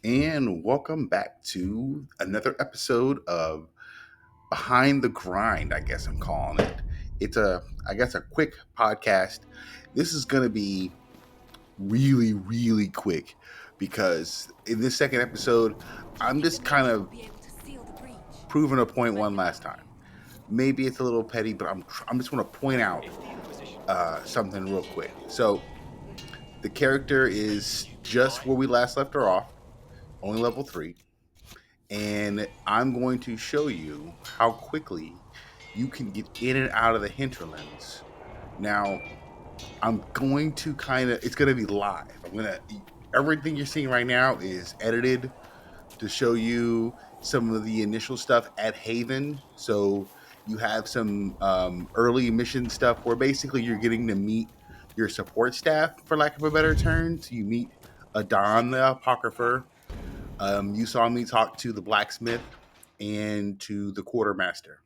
and welcome back to another episode of Behind the Grind, I guess I'm calling it. It's a quick podcast. This is going to be really, really quick because in this second episode, I'm just kind of proving a point one last time. Maybe it's a little petty, but I'm just want to point out something real quick. So the character is just where we last left her off, only level 3. And I'm going to show you how quickly you can get in and out of the hinterlands. Now, I'm going to it's going to be live. Everything you're seeing right now is edited to show you some of the initial stuff at Haven. So you have some early mission stuff where basically you're getting to meet your support staff, for lack of a better term. So you meet Adon the Apocrypher. You saw me talk to the blacksmith and to the quartermaster.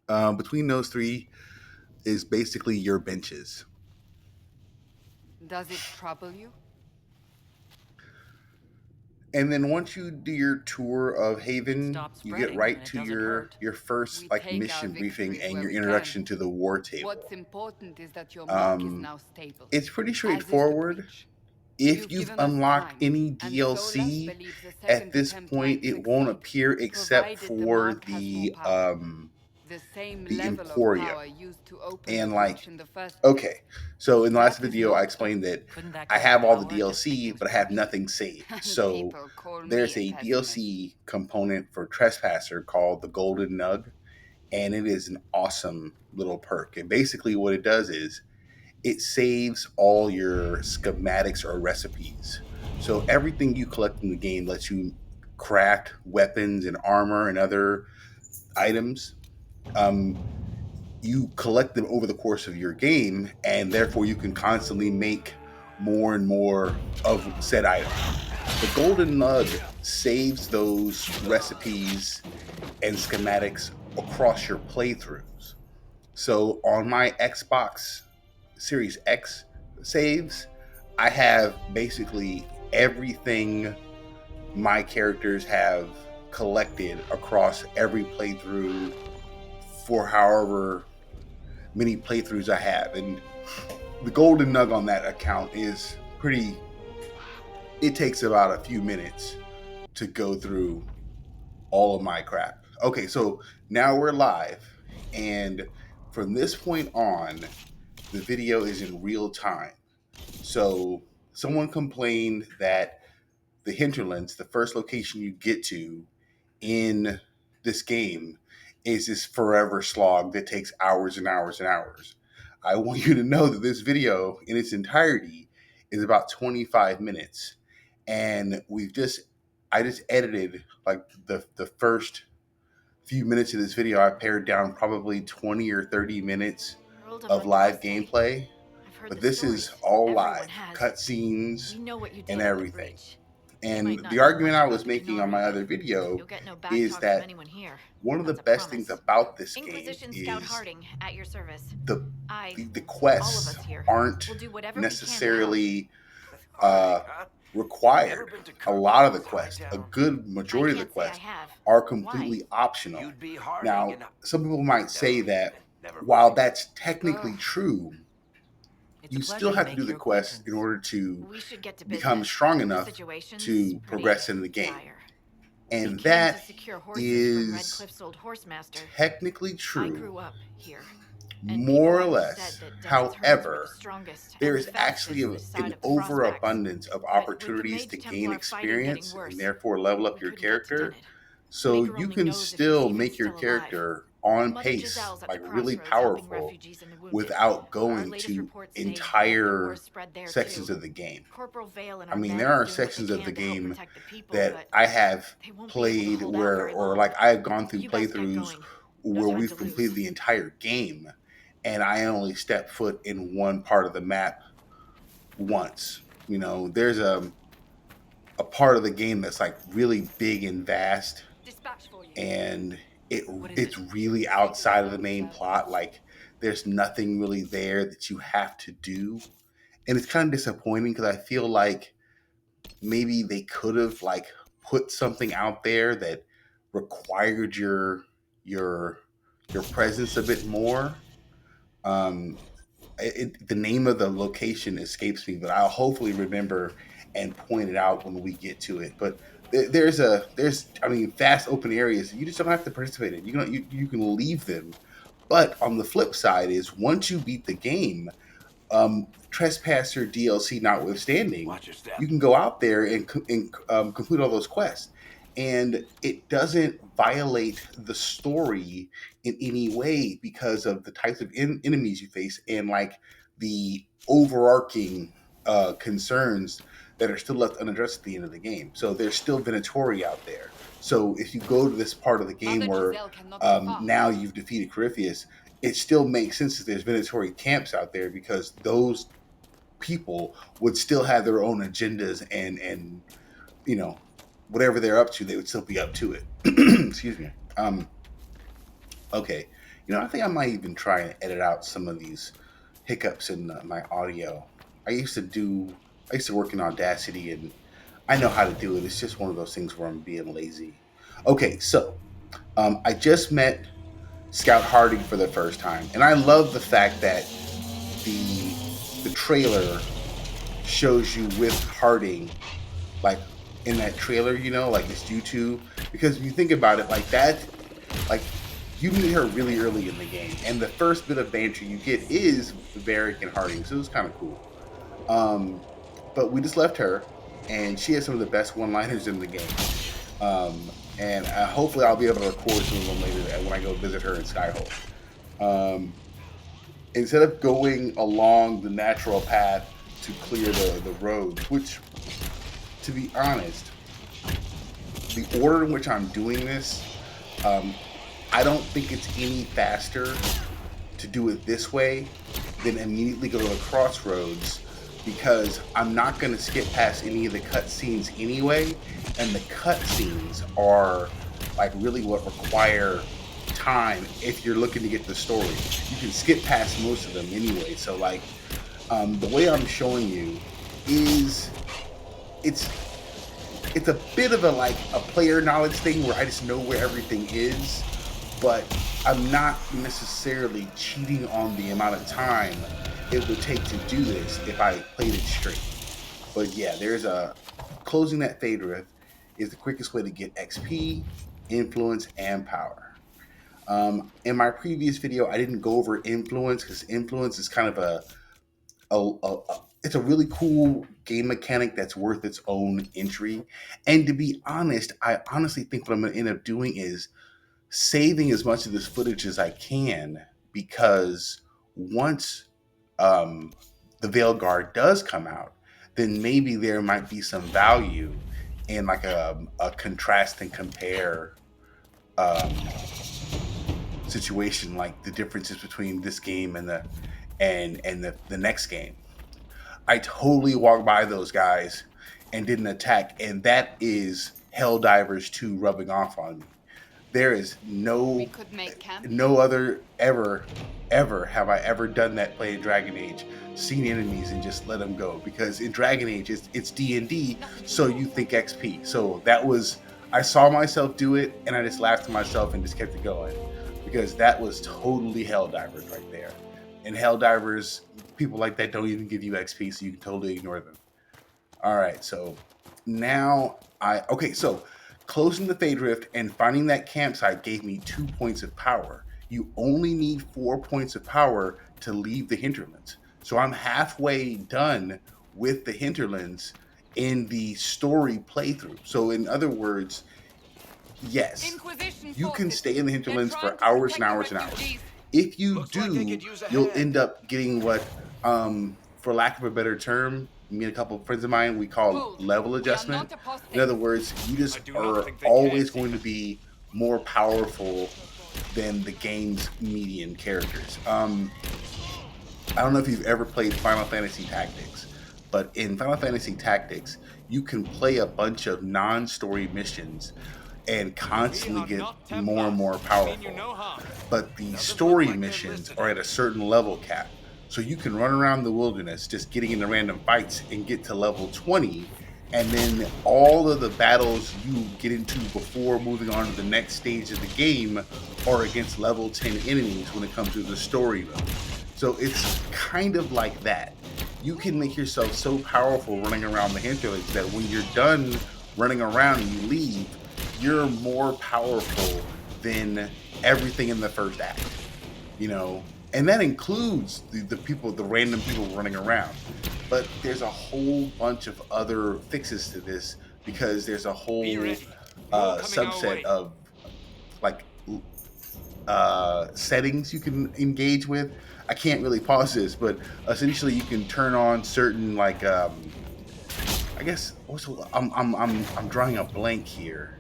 Between those three is basically your benches. Does it trouble you? And then once you do your tour of Haven, Stop you get spreading right and it to doesn't your hurt. your first We like take our mission briefing victories and where your we introduction can. to the war What's table. important is that your mark is Um, now stable, it's pretty as is the straightforward. breach. If You've you've given us unlocked time, any and Solas DLC believes the at second this attempt point, might it won't succeed, appear except provided the for mark has more power. The same the level of Emporium. power used to open the And like, breach in the first place. okay, so in the last That is video, I not explained that Couldn't that I kind of have all the power just make DLC, things but I have worse? nothing saved. And So people call there's me a a pessimist. DLC component for Trespasser called the Golden Nug, and it is an awesome little perk. And basically, what it does is it saves all your schematics or recipes. So everything you collect in the game lets you craft weapons and armor and other items. Um, you collect them over the course of your game, and therefore you can constantly make more and more of said item. The Golden Nug saves those recipes and schematics across your playthroughs. So on my Xbox Series X saves, I have basically everything my characters have collected across every playthrough for however many playthroughs I have. And the golden nug on that account is pretty, it takes about a few minutes to go through all of my crap. Okay, so now we're live. And from this point on, the video is in real time. So someone complained that the Hinterlands, the first location you get to in this game, is this forever slog that takes hours and hours and hours. I want you to know that this video in its entirety is about 25 minutes. And I just edited like the first few minutes of this video. I pared down probably 20 or 30 minutes World of of what do I live say? gameplay, I've heard but the this is stories. all Everyone live, has. cutscenes We know what you and did at the everything. breach. You might And not the know argument much I about was the making on Canary, my but other video you'll get no is backtalk from that anyone here. one of the That's a best things promise. about this game Inquisition Scout is Harding at your service. the I, the all of quests us here, aren't will do whatever we can to help. necessarily Harding, huh? required. Never been to A lot of the Kirkland's quests, a Hightown? good I majority of the can't say I quests, have. are Why? completely optional. You'd be Harding Now, and some people might say No, that never while mind. that's technically Ugh. true, It's a you pleasure still to have to make do the your quest in acquaintance. order to We should get to become business. strong The enough situation's to pretty progress in the game. dire. And We came that to secure horses from Red is Cliff's old horse master. technically I true, grew up here. And more or people always less. said that Demon's herds were the However, strongest there and is the actually fastest this side an of the Frostbacks. overabundance of But with the opportunities Mage to gain Templar fighting getting experience worse, and therefore level up we your couldn't get to character. Dunnet. So Maker you only can knows if still Stephen's make your still alive. character on Mother pace, Giselle's at like the really crossroads helping powerful, refugees and the wounded. without Our going latest to reports say that the entire war's spread there sections too. of the game. Corporal Vale and I our mean, men there are are doing what sections they of the can to help game protect the people, that but I have they won't be able to played hold out where, very or long. like I have gone through You guys get playthroughs going. No where time we've to completed lose. the entire game and I only stepped foot in one part of the map once. You know, there's a part of the game that's like really big and vast, Dispatch for you. and What is it's it? really outside of the main plot. Like there's nothing really there that you have to do, and it's kind of disappointing because I feel like maybe they could have like put something out there that required your your presence a bit more. Um, the name of the location escapes me, but I'll hopefully remember and point it out when we get to it. But there's I mean, fast open areas you just don't have to participate in. You can leave them. But on the flip side is once you beat the game, Trespasser DLC notwithstanding, Watch your step. you can go out there and complete all those quests, and it doesn't violate the story in any way because of the types of enemies you face and like the overarching concerns that are still left unaddressed at the end of the game. So there's still Venatori out there. So if you go to this part of the game Mother where Giselle cannot be far. now you've defeated Corypheus, it still makes sense that there's Venatori camps out there because those people would still have their own agendas and you know whatever they're up to, they would still be up to it. Excuse me. Okay, I think I might even try and edit out some of these hiccups in my audio. I used to work in Audacity, and I know how to do it. It's just one of those things where I'm being lazy. Okay, so I just met Scout Harding for the first time, and I love the fact that the trailer shows you with Harding, like in that trailer, like it's YouTube. Because if you think about it, like that, like you meet her really early in the game, and the first bit of banter you get is Varric and Harding, so it was kind of cool. But we just left her, and she has some of the best one-liners in the game. And hopefully I'll be able to record some of them later when I go visit her in Skyhold. Instead of going along the natural path to clear the road, which, to be honest, the order in which I'm doing this, I don't think it's any faster to do it this way than immediately go to the crossroads, because I'm not going to skip past any of the cutscenes anyway, and the cutscenes are like really what require time if you're looking to get the story. You can skip past most of them anyway. So like the way I'm showing you is it's a bit of a player knowledge thing where I just know where everything is, but I'm not necessarily cheating on the amount of time it would take to do this if I played it straight. But yeah, there's closing that Fade Rift is the quickest way to get XP, influence, and power. In my previous video, I didn't go over influence because influence is kind of it's a really cool game mechanic that's worth its own entry. And to be honest, I honestly think what I'm going to end up doing is saving as much of this footage as I can, because once the Veilguard does come out, then maybe there might be some value in like a contrast and compare situation, like the differences between this game and the next game. I totally walked by those guys and didn't attack, and that is Helldivers 2 rubbing off on me. There is We could make camp. no other ever have I ever done that playing Dragon Age, seen enemies and just let them go, because in Dragon Age it's D&D, so you think XP. So that was, I saw myself do it and I just laughed to myself and just kept it going, because that was totally Helldivers right there. And Helldivers, people like that don't even give you XP, so you can totally ignore them. All right, so now so closing the Fade Rift and finding that campsite gave me 2 points of power. You only need 4 points of power to leave the Hinterlands. So I'm halfway done with the Hinterlands in the story playthrough. So in other words, yes, Inquisition you can forces. stay in the They're Hinterlands trying for to hours protect and hours the and hours. refugees. If you Looks like they do, could use a you'll hand. end up getting what, for lack of a better term, me and a couple of friends of mine, we call Hold. level We are adjustment. not apostate. In other words, you just I do not are think they always can. going to be more powerful than the game's median characters. I don't know if you've ever played Final Fantasy Tactics, but in Final Fantasy Tactics, you can play a bunch of non-story missions and constantly get more and more powerful. But the story missions are at a certain level cap. So you can run around the wilderness just getting into random fights and get to level 20 and then all of the battles you get into before moving on to the next stage of the game are against level 10 enemies when it comes to the story mode. So it's kind of like that. You can make yourself so powerful running around the Hinterlands that when you're done running around and you leave, you're more powerful than everything in the first act, you know, and that includes the people, the random people running around. But there's a whole bunch of other fixes to this because there's a Be whole ready. You're all coming our subset way. of like settings you can engage with. I can't really pause this, but essentially you can turn on certain like I guess I'm drawing a blank here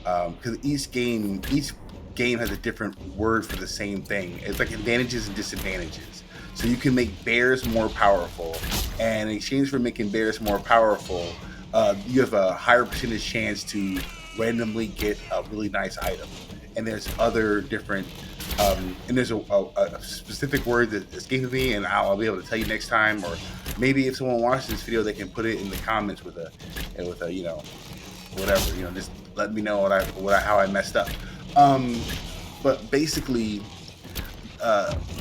because each game has a different word for the same thing. It's like advantages and disadvantages. So you can make bears more powerful, and in exchange for making bears more powerful, you have a higher percentage chance to randomly get a really nice item. And there's other different, and there's a specific word that escaped me, and I'll be able to tell you next time, or maybe if someone watches this video, they can put it in the comments with a whatever, just let me know how I messed up. Um, but basically,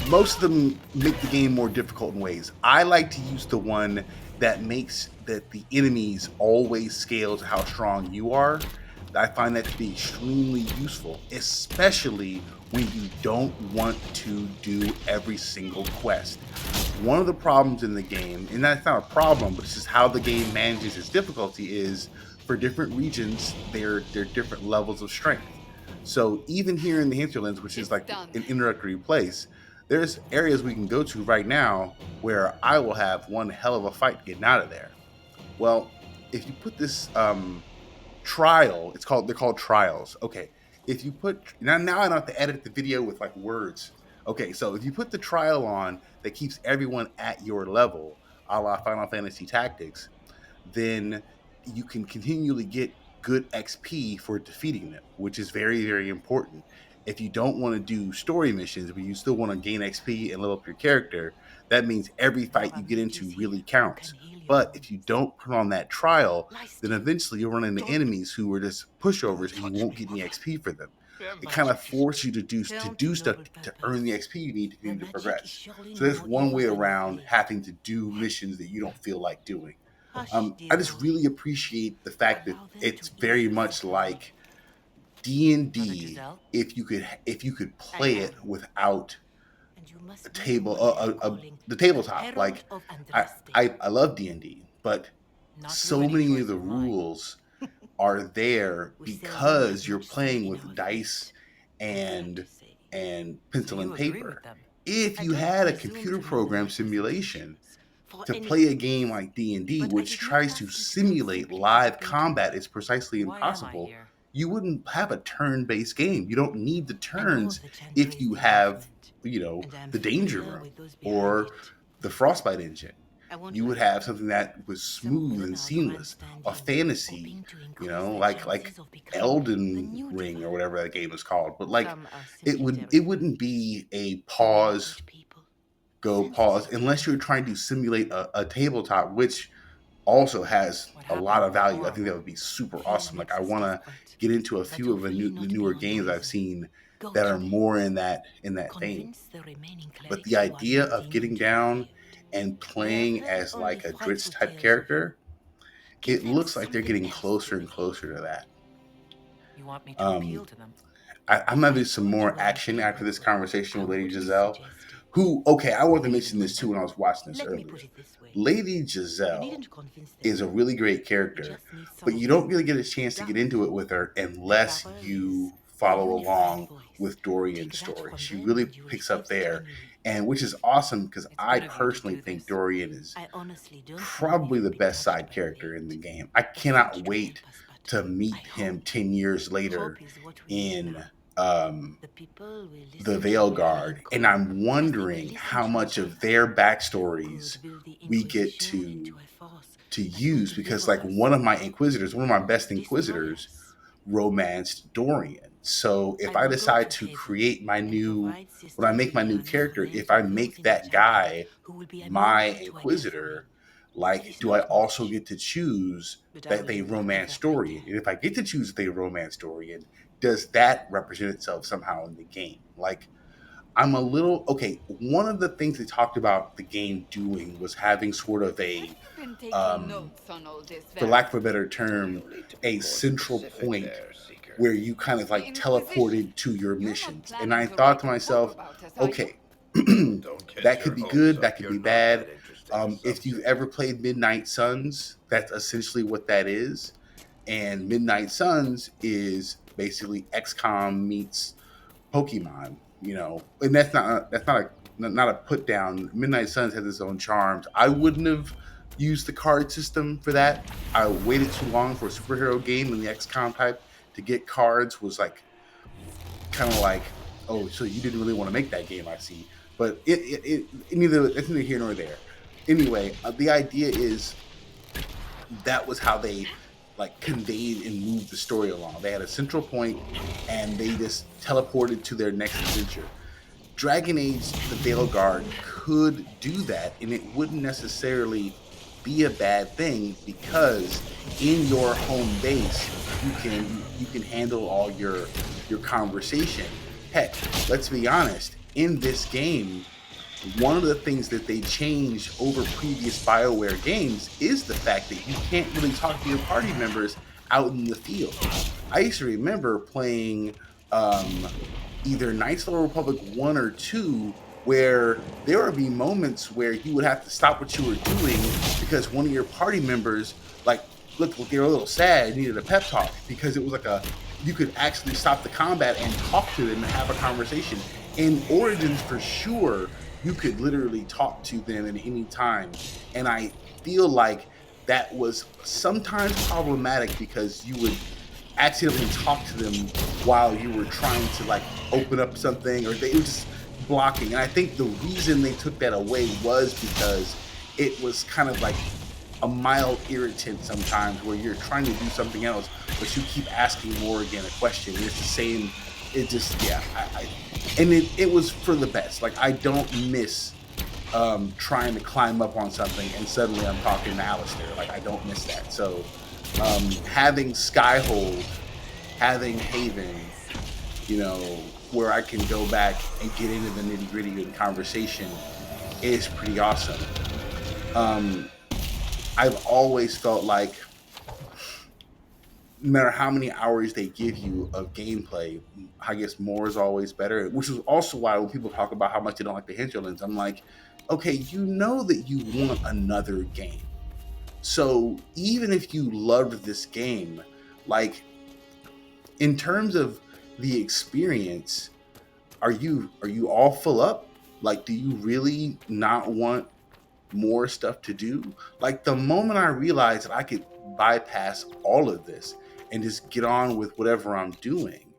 most of them make the game more difficult in ways. I like to use the one that makes that the enemies always scale to how strong you are. I find that to be extremely useful, especially when you don't want to do every single quest. One of the problems in the game, and that's not a problem, but it's just how the game manages its difficulty, is for different regions, they're different levels of strength. So even here in the Hinterlands, which is It's like done. an introductory place, there's areas we can go to right now where I will have one hell of a fight getting out of there. Well, if you put this trial, they're called trials. Okay, if you put now I don't have to edit the video with like words. Okay, so if you put the trial on that keeps everyone at your level, a la Final Fantasy Tactics, then you can continually get good XP for defeating them, which is very, very important. If you don't want to do story missions, but you still want to gain XP and level up your character, that means every There fight are you get mages into here really who counts. can heal your But if you wounds. don't put on that trial, Lie then still. eventually you'll run into Don't enemies who are just pushovers and you Touch won't me, get any mother. XP for them. Their It kind of magic is forces you to count a do stuff noble to earn the purpose. XP you need to The continue to magic is progress. surely So no there's more one evil way than your around flesh. having to do missions that you don't feel like doing. Hush, I dear just boy. really appreciate the fact that Allow them to it's ease very your much suffering. like D and Mother D Giselle, if you could I play it am, without and you a must be the table one I am a calling the the tabletop. Herald Like of I Andraste. I love D&D, but Not through so any many of choice the of mine. rules are there We seldom have because you're much say playing in with our dice fate, I fear to and say. pencil So and you agree with paper. them? If I you don't had a presume computer to know the program matters of simulation nations for to any play a game purpose, like D&D, but I which did not tries to ask you to come simulate simply to live debate with combat me. is precisely Why am I impossible, here? you wouldn't have a turn-based game. You don't need the I know turns the if Chandrese you they have, movement, and I am the danger familiar room with those behind or it. the frostbite engine. I won't You would lie. have something that was Some of smooth them and are seamless, a grandstanding, fantasy, hoping to increase their like chances of becoming the Elden new Ring or divine. whatever that game is called. But like Some are it simply would it terrified. wouldn't be a And they are pause, good people. go pause, Sensitive unless you're enough to trying to help. simulate a tabletop, which also has What a lot happened of was value. I think that horrible. would be super Fear awesome. Like makes I us want to desperate, get into a but few of hopefully the not newer beyond games I've reason. seen Go that to are them. more in that vein. Convince the remaining But clerics the you are idea of leading getting into the down field. and I have playing heard as only like a frightful Dritz type tales of you. character, Give it them looks like they're something getting else to closer and believe. closer to that. You want me to appeal Um, to them? I'm gonna I do some told you more where I action after stand. this conversation I with Lady wouldn't Giselle. suggest it. Who, okay, I wanted to They even mention this went too when I on. was watching this Let me put earlier. it this way. Lady You Giselle needn't convince them. is a really great You character, just need some but of you them. don't really get a chance to get Garth, into it with her the unless barrel is you a follow unified along voice. with Dorian's Take that story. from She them really and you will picks find up it there, genuine. and which is awesome because It's I good of you to personally do think this. Dorian is I honestly don't know if probably the you'll be best touched side by character in the fate. game. I But think cannot you can wait help us, but to I meet hope. him 10 years later Hope is what we need in now. um, The people will the listen to your Veilguard, main and call, I'm as they will wondering listen how to your much of voice. their You backstories could build the we get Inquisition into a force to that will use because deliver like us, one of my best destroy inquisitors us. romanced Dorian. So if I I will go decide to to Haven create and provide when I Sister make my new Juliana with character, names if I of those make in the that Chantry guy who will be my amenable to a death inquisitor, ring. Like, do I also get to choose But I that will they impact romance with story? everything. And if I get to choose they romance story, and does that represent itself somehow in the game? Like, I'm a little okay. One of the things they talked about the game doing was having sort of Have a, you been taking um, notes on all this, for lack of a Veilguard? better term, You'll need to be a more central specific point there, Seeker. where you kind of The like Inquisition. teleported to your You're not missions. And planning I to thought write to a book myself, about us, are you? okay, Don't get that could your be hopes good, that up. could You're be not bad. that interesting a If you've subject. ever played Midnight Suns, that's essentially what that is. And Midnight Suns is basically XCOM meets Pokemon, and that's not a put down. Midnight Suns has its own charms. I wouldn't have used the card system for that. I waited too long for a superhero game in the XCOM type to get cards. Was like kind of like, oh, so you didn't really want to make that game, I see. But it's neither here nor there. Anyway, the idea is that was how they like conveyed and moved the story along. They had a central point, and they just teleported to their next adventure. Dragon Age: The Veilguard could do that, and it wouldn't necessarily be a bad thing because in your home base you can handle all your conversation. Heck, let's be honest. In this game, one of the things that they changed over previous BioWare games is the fact that you can't really talk to your party members out in the field. I used to remember playing um, either Knights of the Republic 1 or 2, where there would be moments where you would have to stop what you were doing because one of your party members, like, looked like they were a little sad, needed a pep talk, because it was like you could actually stop the combat and talk to them and have a conversation. In Origins, for sure, you could literally talk to them at any time. And I feel like that was sometimes problematic because you would accidentally talk to them while you were trying to like open up something, or they were just blocking. And I think the reason they took that away was because it was kind of like a mild irritant sometimes where you're trying to do something else but you keep asking more again a question. It's the same. It just, yeah, and it was for the best. Like, I don't miss trying to climb up on something and suddenly I'm talking to Alistair. Like, I don't miss that. So having Skyhold, having Haven, where I can go back and get into the nitty gritty of the conversation is pretty awesome. I've always felt like no matter how many hours they give you of gameplay, I guess more is always better. Which is also why when people talk about how much they don't like the Hinterlands, I'm like, okay, you know that you want another game. So even if you loved this game, like, in terms of the experience, are you all full up? Like, do you really not want more stuff to do? Like, the moment I realized that I could bypass all of this and just get on with whatever I'm doing,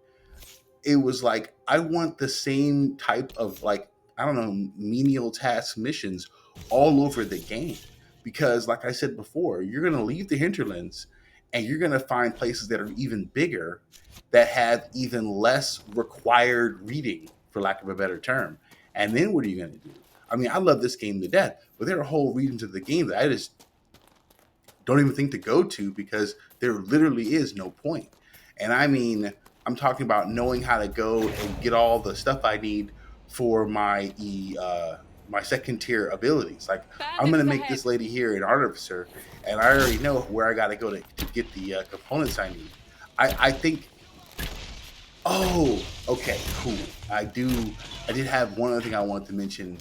it was like I want the same type of, like, I don't know, menial task missions all over the game. Because like I said before, you're gonna leave the hinterlands and you're gonna find places that are even bigger that have even less required reading, for lack of a better term. And then what are you gonna do? I mean, I love this game to death, but there are whole regions of the game that I just don't even think to go to because there literally is no point. And I mean, I'm talking about knowing how to go and get all the stuff I need for my second tier abilities. Like, I'm gonna Bandits make this ahead. lady here an artificer, and I already know where I got to go to get the components I need. I think. Oh, okay, cool. I did have one other thing I wanted to mention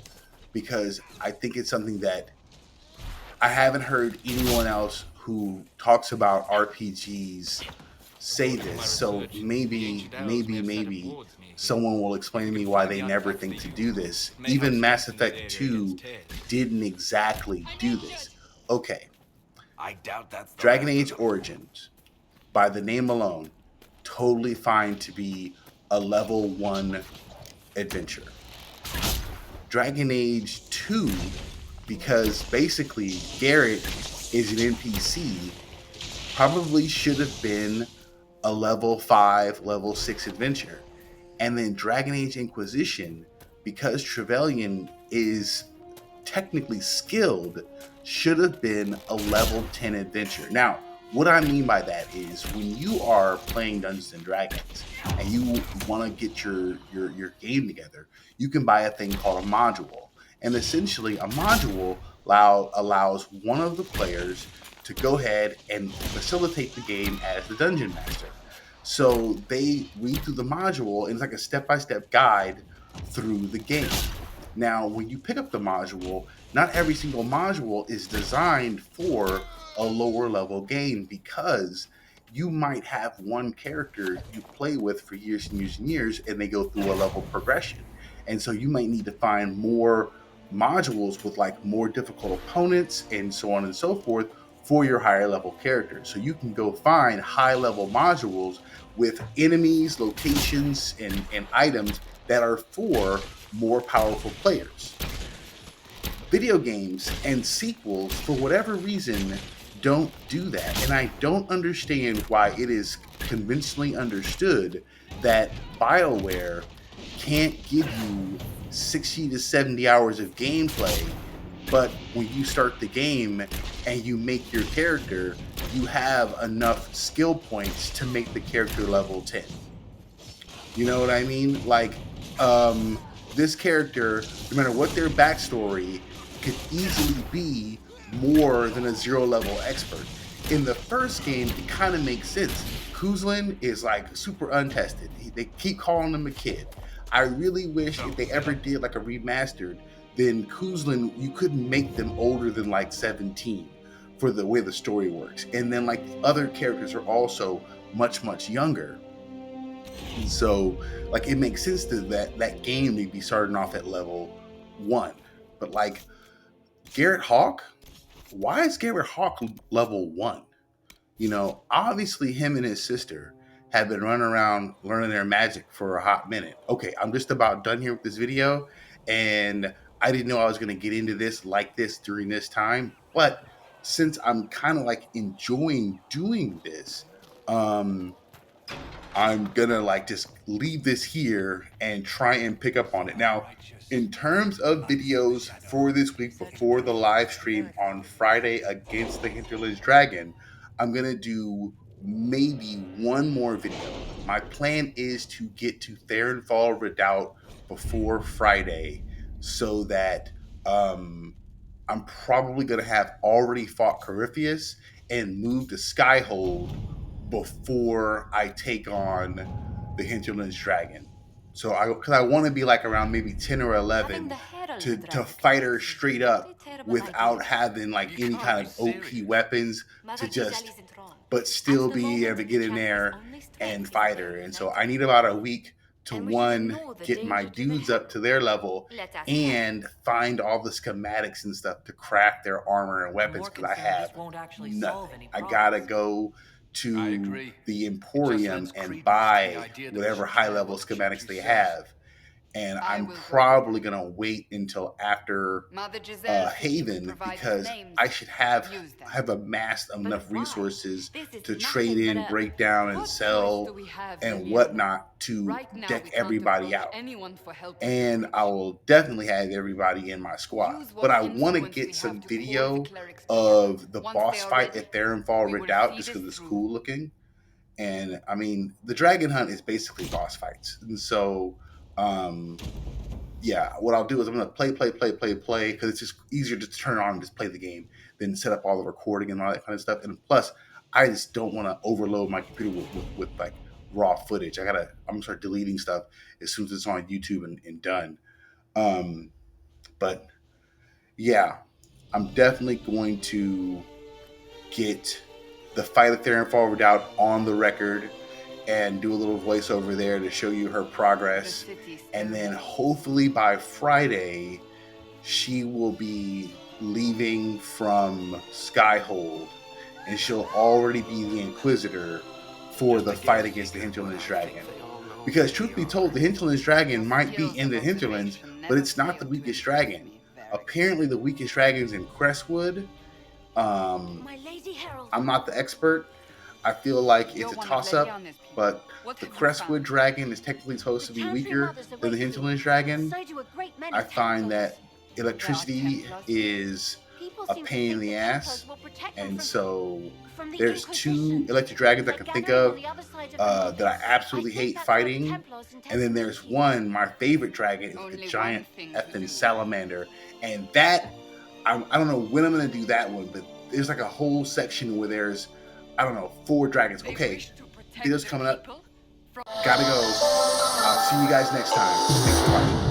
because I think it's something that I haven't heard anyone else who talks about RPGs say According to this. my So research, the maybe, ancient elves may maybe, have set up maybe wards near here. someone will explain to We me could why find they the never artifacts think they to do use. this. May help Even Mass strengthen that Effect area 2 against tears. didn't exactly I'm do injured. this. Okay, I doubt that's the Dragon last of Age them. Origins, by the name alone, totally fine to be a level 1 adventure. Dragon Age 2, because basically Garrett is an NPC, probably should have been a level 5, level 6 adventure. And then Dragon Age Inquisition, because Trevelyan is technically skilled, should have been a level 10 adventure. Now, what I mean by that is when you are playing Dungeons and Dragons and you want to get your game together, you can buy a thing called a module. And essentially, a module allows one of the players to go ahead and facilitate the game as the dungeon master. So they read through the module, and it's like a step-by-step guide through the game. Now, when you pick up the module, not every single module is designed for a lower level game, because you might have one character you play with for years and years and years, and they go through a level progression. And so you might need to find more modules with like more difficult opponents and so on and so forth for your higher level characters. So you can go find high level modules with enemies, locations, and items that are for more powerful players. Video games and sequels, for whatever reason, don't do that. And I don't understand why it is conventionally understood that BioWare can't give you 60 to 70 hours of gameplay, but when you start the game and you make your character, you have enough skill points to make the character level 10. You know what I mean? Like, this character, no matter what their backstory, could easily be more than a 0 level expert. In the first game, it kind of makes sense. Kuzlin is like super untested. They keep calling him a kid. I really wish if they ever did like a remastered, then Kuzlin, you couldn't make them older than like 17 for the way the story works. And then like other characters are also much, much younger. So like it makes sense to that game to be starting off at level 1. But like Garrett Hawk, why is Garrett Hawk level 1? You know, obviously him and his sister have been running around learning their magic for a hot minute. Okay, I'm just about done here with this video, and I didn't know I was going to get into this like this during this time, but since I'm kind of like enjoying doing this, I'm gonna like just leave this here and try and pick up on it. Now, in terms of videos for this week before the live stream on Friday against the Hinterlands Dragon, I'm gonna do maybe one more video. My plan is to get to Therenfall Redoubt before Friday, so that I'm probably gonna have already fought Corypheus and moved to Skyhold before I take on the Hinterlands Dragon. So because I want to be like around maybe 10 or 11 to fight her straight up without having like any kind of OP weapons, to just but still be able to get in there and fight her. And so I need about a week to one, get my dudes up to their level and find all the schematics and stuff to craft their armor and weapons, because I have nothing. I gotta go to the Emporium and buy whatever high level schematics they have. And I'm probably going to wait until after Haven, because I should have amassed enough resources to trade in, break down, and sell and whatnot to deck everybody out. And I will definitely have everybody in my squad. But I want to get some video of the boss fight at Therenfall Redoubt, just because it's cool looking. And I mean, the Dragon Hunt is basically boss fights. And so yeah, what I'll do is I'm going to play, because it's just easier to turn on and just play the game than set up all the recording and all that kind of stuff. And plus, I just don't want to overload my computer with like raw footage. I'm going to start deleting stuff as soon as it's on YouTube and done. But yeah, I'm definitely going to get the fight at Therenfall Redoubt on the record and do a little voiceover there to show you her progress. And then hopefully by Friday, she will be leaving from Skyhold, and she'll already be the Inquisitor for the fight against the Hinterlands Dragon. Because truth be told, the Hinterlands Dragon might be in the Hinterlands, but it's not the weakest dragon. Apparently the weakest dragon's in Crestwood. I'm not the expert. I feel like it's a toss-up, but the Crestwood Dragon is technically supposed to be weaker than the Hinterlands Dragon. I find that electricity is People a seem to pain in think the Templars ass. will protect them And from, so the there's Inquisition. 2 electric dragons I They're can think gathering on of the other side of the that I mountains. absolutely I think hate that's where the fighting. Templars intend And then to there's meet you. one, my favorite dragon is like a Only giant one thing to effing do. salamander. And that, I don't know when I'm going to do that one, but there's like a whole section where there's, I don't know, 4 dragons. They Okay, wish to protect video's the coming up. people from Gotta go. I'll see you guys next time. Thanks for watching.